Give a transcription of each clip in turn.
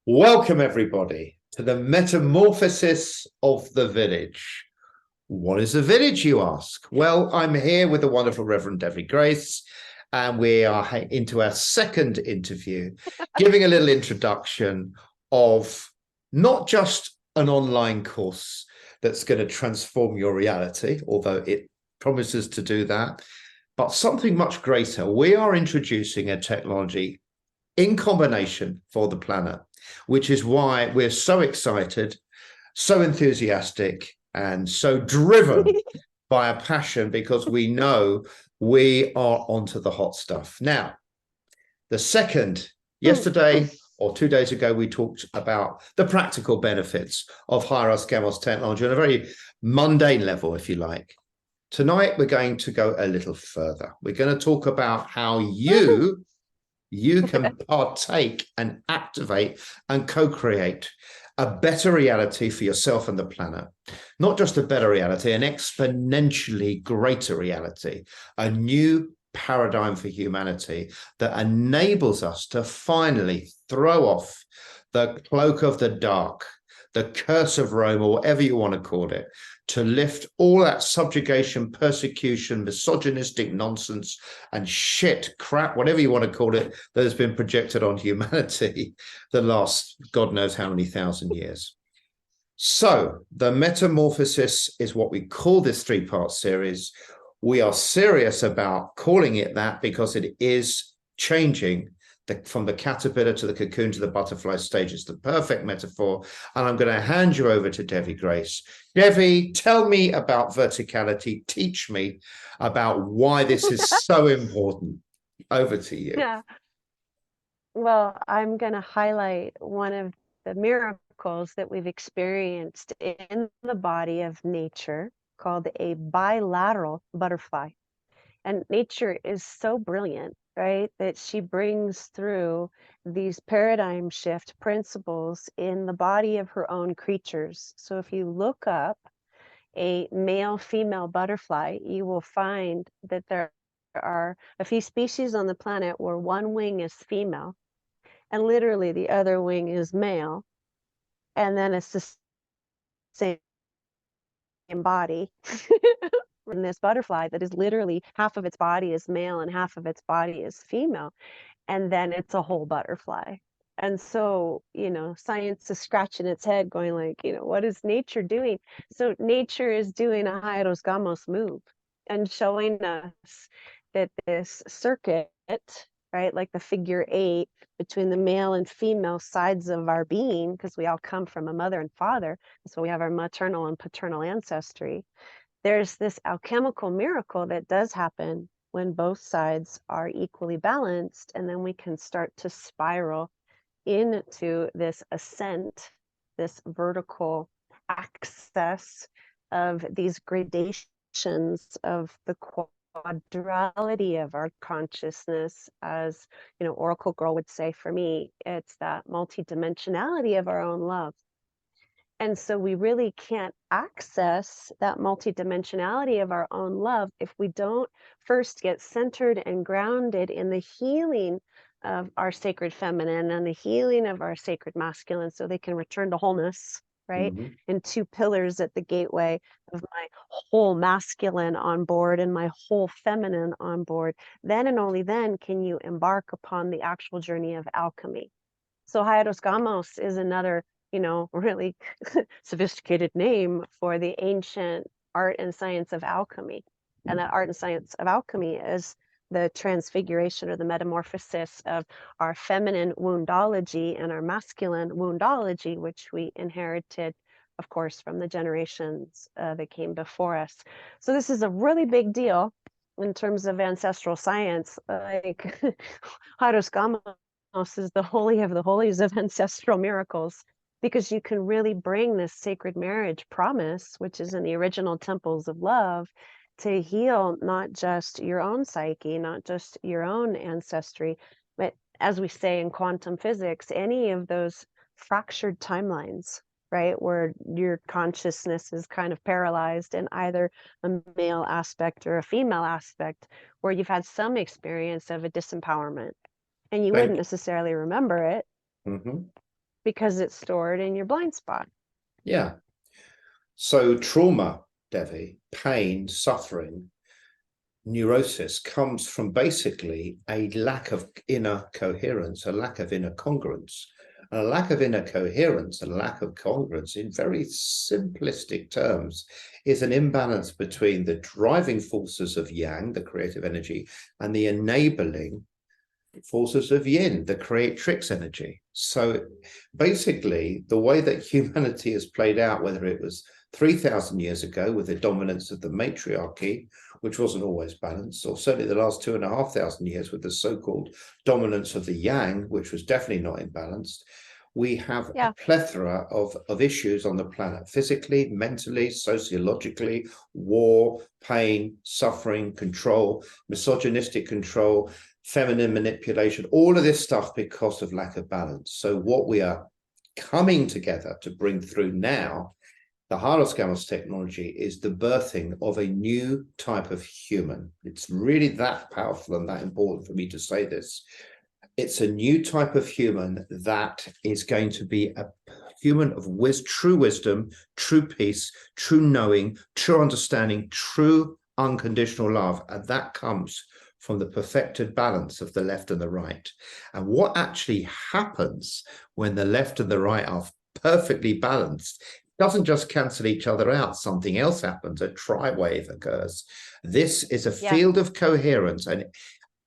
Welcome, everybody, to the metamorphosis of the village. What is a village, you ask? Well, I'm here with the wonderful Reverend Devi Grace, and we are into our second interview, giving a little introduction of not just an online course that's going to transform your reality, although it promises to do that, but something much greater. We are introducing a technology in combination for the planet, which is why we're so excited, so enthusiastic, and so driven by a passion, because we know we are onto the hot stuff. Now, yesterday or 2 days ago, we talked about the practical benefits of Hieros Gamos technology on a very mundane level, if you like. Tonight, we're going to go a little further. We're going to talk about how you can partake and activate and co-create a better reality for yourself and the planet. Not just a better reality, an exponentially greater reality, a new paradigm for humanity that enables us to finally throw off the cloak of the dark, the curse of Rome, or whatever you want to call it, to lift all that subjugation, persecution, misogynistic nonsense and shit, crap, whatever you want to call it, that has been projected on humanity the last God knows how many thousand years. So the metamorphosis is what we call this three-part series. We are serious about calling it that because it is changing from the caterpillar to the cocoon to the butterfly stage. It's the perfect metaphor. And I'm going to hand you over to Devi Grace. Devi, tell me about verticality. Teach me about why this is so important. Over to you. Yeah. Well, I'm going to highlight one of the miracles that we've experienced in the body of nature called a bilateral butterfly. And nature is so brilliant, right, that she brings through these paradigm shift principles in the body of her own creatures. So if you look up a male-female butterfly, you will find that there are a few species on the planet where one wing is female and literally the other wing is male, and then it's the same body. In this butterfly that is literally half of its body is male and half of its body is female, and then it's a whole butterfly. And so, science is scratching its head going like, what is nature doing? So nature is doing a Hieros Gamos move and showing us that this circuit, right, like the figure 8 between the male and female sides of our being, because we all come from a mother and father, so we have our maternal and paternal ancestry. There's this alchemical miracle that does happen when both sides are equally balanced, and then we can start to spiral into this ascent, this vertical access of these gradations of the quadrality of our consciousness. As Oracle Girl would say, for me, it's that multidimensionality of our own love. And so we really can't access that multidimensionality of our own love if we don't first get centered and grounded in the healing of our sacred feminine and the healing of our sacred masculine, so they can return to wholeness, right? Mm-hmm. And 2 pillars at the gateway of my whole masculine on board and my whole feminine on board. Then and only then can you embark upon the actual journey of alchemy. So Hieros Gamos is another really sophisticated name for the ancient art and science of alchemy. And that art and science of alchemy is the transfiguration or the metamorphosis of our feminine woundology and our masculine woundology, which we inherited, of course, from the generations that came before us. So this is a really big deal in terms of ancestral science. Like Hieros Gamos is the holy of the holies of ancestral miracles, because you can really bring this sacred marriage promise, which is in the original temples of love, to heal not just your own psyche, not just your own ancestry, but, as we say in quantum physics, any of those fractured timelines, right, where your consciousness is kind of paralyzed in either a male aspect or a female aspect, where you've had some experience of a disempowerment and you wouldn't necessarily remember it. Mm-hmm. because it's stored in your blind spot. Yeah. So trauma, Devi, pain, suffering, neurosis comes from basically a lack of inner coherence, a lack of inner congruence. And a lack of inner coherence, a lack of congruence, in very simplistic terms, is an imbalance between the driving forces of yang, the creative energy, and the enabling forces of yin, the creatrix energy. So basically, the way that humanity has played out, whether it was 3,000 years ago with the dominance of the matriarchy, which wasn't always balanced, or certainly the last 2,500 years with the so-called dominance of the yang, which was definitely not imbalanced, we have a plethora of issues on the planet, physically, mentally, sociologically, war, pain, suffering, control, misogynistic control, feminine manipulation, all of this stuff because of lack of balance. So what we are coming together to bring through now, the Hieros Gamos technology, is the birthing of a new type of human. It's really that powerful and that important for me to say this. It's a new type of human that is going to be a human of true wisdom, true peace, true knowing, true understanding, true unconditional love. And that comes from the perfected balance of the left and the right. And what actually happens when the left and the right are perfectly balanced doesn't just cancel each other out. Something else happens. A tri-wave occurs. This is a field of coherence. And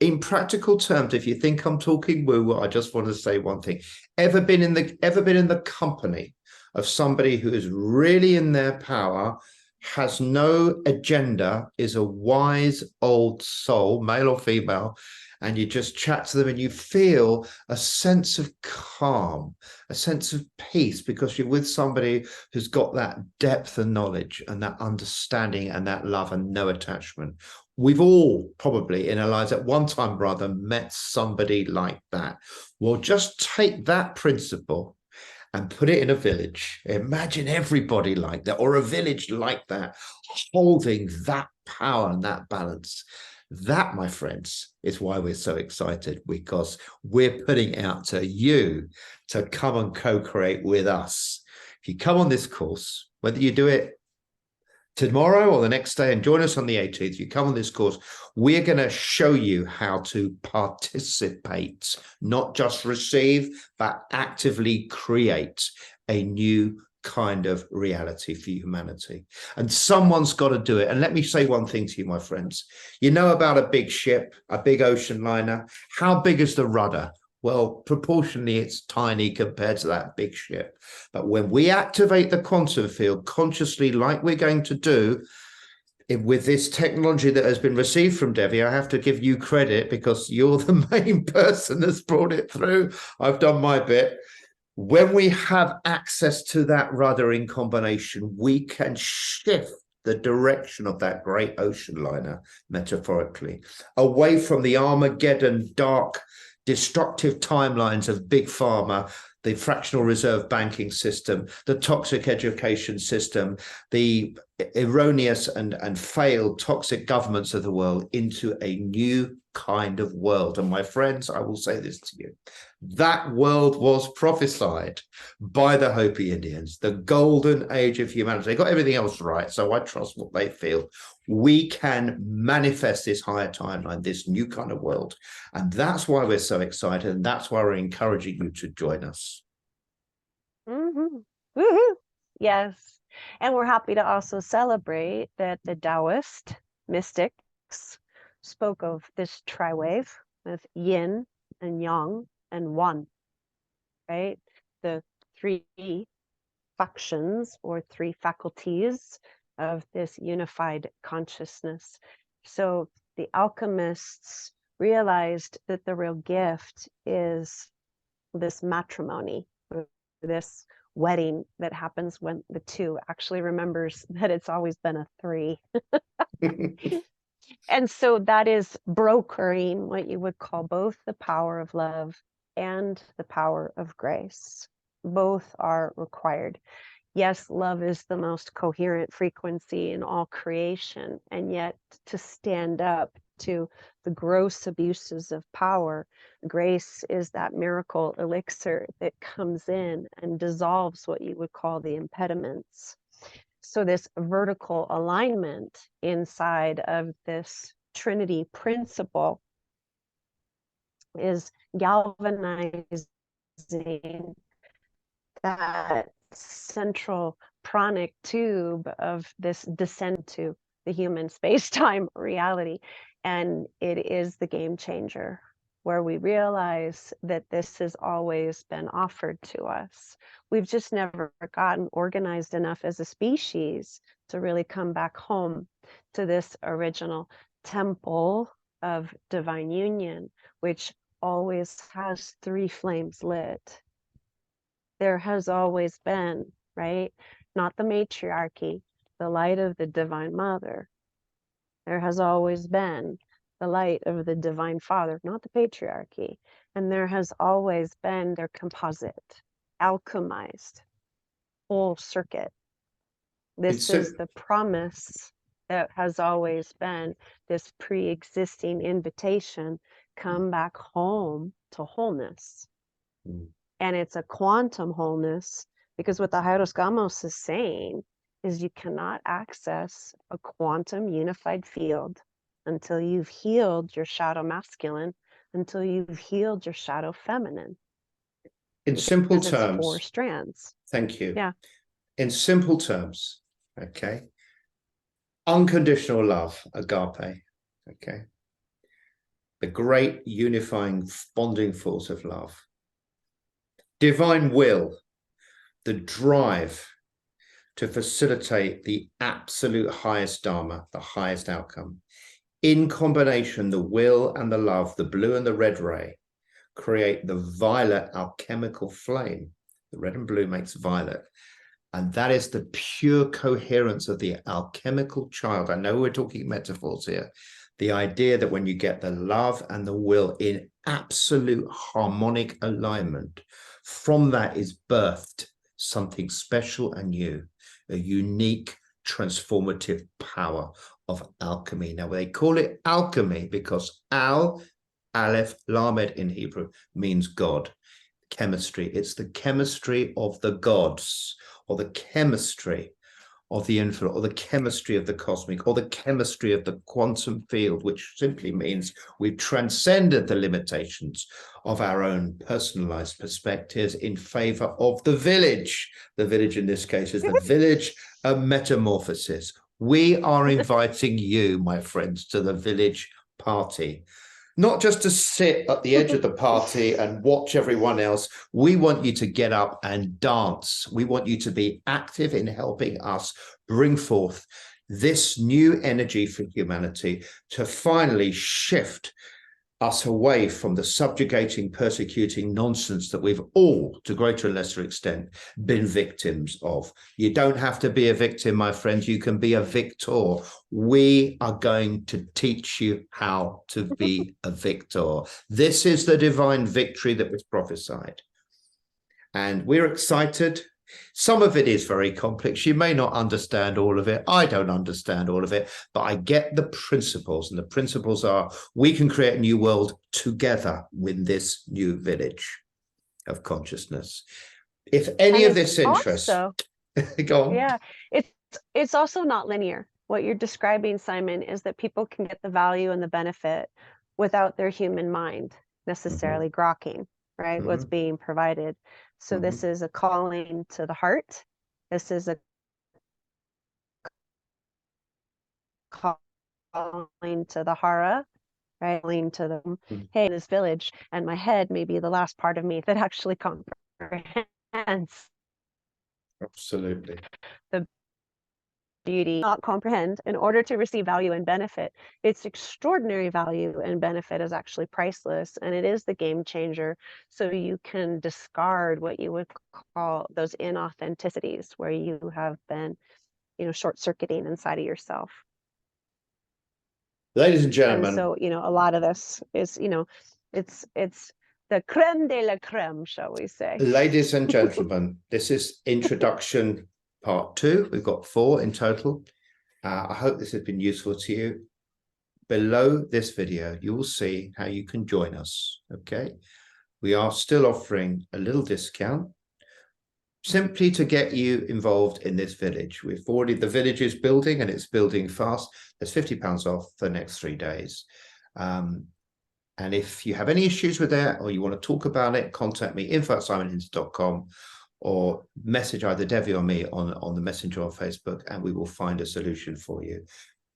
in practical terms, if you think I'm talking woo, I just want to say one thing. Ever been in the company of somebody who is really in their power, has no agenda, is a wise old soul, male or female, and you just chat to them and you feel a sense of calm, a sense of peace, because you're with somebody who's got that depth and knowledge and that understanding and that love and no attachment. We've all probably in our lives at one time or other met somebody like that. Well, just take that principle and put it in a village. Imagine everybody like that, or a village like that, holding that power and that balance. That, my friends, is why we're so excited, because we're putting out to you to come and co-create with us. If you come on this course, whether you do it tomorrow or the next day and join us on the 18th, you come on this course, we're going to show you how to participate, not just receive, but actively create a new kind of reality for humanity. And someone's got to do it. And let me say one thing to you, my friends. You know about a big ship, a big ocean liner. How big is the rudder? Well, proportionally, it's tiny compared to that big ship. But when we activate the quantum field consciously, like we're going to do with this technology that has been received from Devi, I have to give you credit because you're the main person that's brought it through. I've done my bit. When we have access to that rudder in combination, we can shift the direction of that great ocean liner, metaphorically, away from the Armageddon dark destructive timelines of big pharma, the fractional reserve banking system, the toxic education system, the erroneous and failed toxic governments of the world, into a new kind of world. And my friends, I will say this to you. That world was prophesied by the Hopi Indians, the golden age of humanity. They got everything else right, so I trust what they feel. We can manifest this higher timeline, this new kind of world. And that's why we're so excited, and that's why we're encouraging you to join us. Yes. And we're happy to also celebrate that the Taoist mystics spoke of this tri-wave with yin and yang and one, right? The three factions or three faculties of this unified consciousness. So the alchemists realized that the real gift is this matrimony, this wedding that happens when the two actually remembers that it's always been a three. And so that is brokering what you would call both the power of love and the power of grace. Both are required. Yes, love is the most coherent frequency in all creation, and yet to stand up to the gross abuses of power. Grace is that miracle elixir that comes in and dissolves what you would call the impediments. So this vertical alignment inside of this Trinity principle is galvanizing that central pranic tube of this descent to the human space-time reality. And it is the game changer, where we realize that this has always been offered to us. We've just never gotten organized enough as a species to really come back home to this original temple of divine union, which always has 3 flames lit. There has always been, right? Not the matriarchy, the light of the Divine Mother. There has always been the light of the Divine Father, not the patriarchy. And there has always been their composite, alchemized, whole circuit. This is the promise that has always been, this pre-existing invitation, come back home to wholeness. And it's a quantum wholeness, because what the Hieros Gamos is saying is you cannot access a quantum unified field until you've healed your shadow masculine, until you've healed your shadow feminine. In simple terms, 4 strands. Thank you. Yeah. In simple terms, okay. Unconditional love, agape, okay. The great unifying bonding force of love. Divine will, the drive to facilitate the absolute highest dharma, the highest outcome. In combination, the will and the love, the blue and the red ray, create the violet alchemical flame. The red and blue makes violet. And that is the pure coherence of the alchemical child. I know we're talking metaphors here. The idea that when you get the love and the will in absolute harmonic alignment, from that is birthed something special and new, a unique transformative power of alchemy. Now, they call it alchemy because al, aleph, lamed in Hebrew means God, chemistry. It's the chemistry of the gods, or the chemistry of the infinite, or the chemistry of the cosmic, or the chemistry of the quantum field, which simply means we've transcended the limitations of our own personalized perspectives in favor of the village. The village in this case is the village metamorphosis. We are inviting you, my friends, to the village party. Not just to sit at the edge of the party and watch everyone else. We want you to get up and dance. We want you to be active in helping us bring forth this new energy for humanity to finally shift us away from the subjugating, persecuting nonsense that we've all, to greater or lesser extent, been victims of. You don't have to be a victim, my friends. You can be a victor. We are going to teach you how to be a victor. This is the divine victory that was prophesied. And we're excited. Some of it is very complex. You may not understand all of it. I don't understand all of it, but I get the principles. And the principles are, we can create a new world together with this new village of consciousness. If any of this interests, also, go on. Yeah, it's also not linear. What you're describing, Simon, is that people can get the value and the benefit without their human mind necessarily grokking, right? What's being provided. So this is a calling to the heart. This is a calling to the hara, right? Calling to the, hey, this village, and my head may be the last part of me that actually comprehends. Absolutely. The beauty, not comprehend in order to receive value and benefit. Its extraordinary value and benefit is actually priceless, and it is the game changer. So you can discard what you would call those inauthenticities, where you have been, short-circuiting inside of yourself. Ladies and gentlemen. And so, a lot of this is, it's the creme de la creme, shall we say. Ladies and gentlemen, this is introduction part 2. We've got 4 in total. I hope this has been useful to you. below this video, you will see how you can join us. Okay. We are still offering a little discount simply to get you involved in this village. The village is building and it's building fast. There's £50 off for the next 3 days. And if you have any issues with that or you want to talk about it, contact me, info@simonhinton.com, or message either Devi or me on the messenger on Facebook, and we will find a solution for you.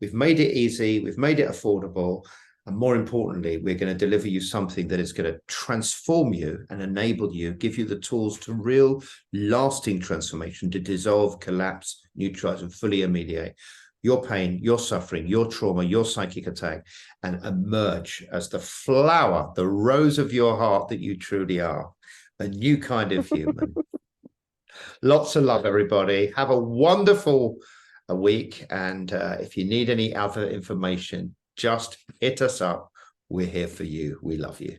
We've made it easy, we've made it affordable, and more importantly, we're going to deliver you something that is going to transform you and enable you, give you the tools to real lasting transformation, to dissolve, collapse, neutralize, and fully remediate your pain, your suffering, your trauma, your psychic attack, and emerge as the flower, the rose of your heart that you truly are, a new kind of human. Lots of love, everybody. Have a wonderful week. And if you need any other information, just hit us up. We're here for you. We love you.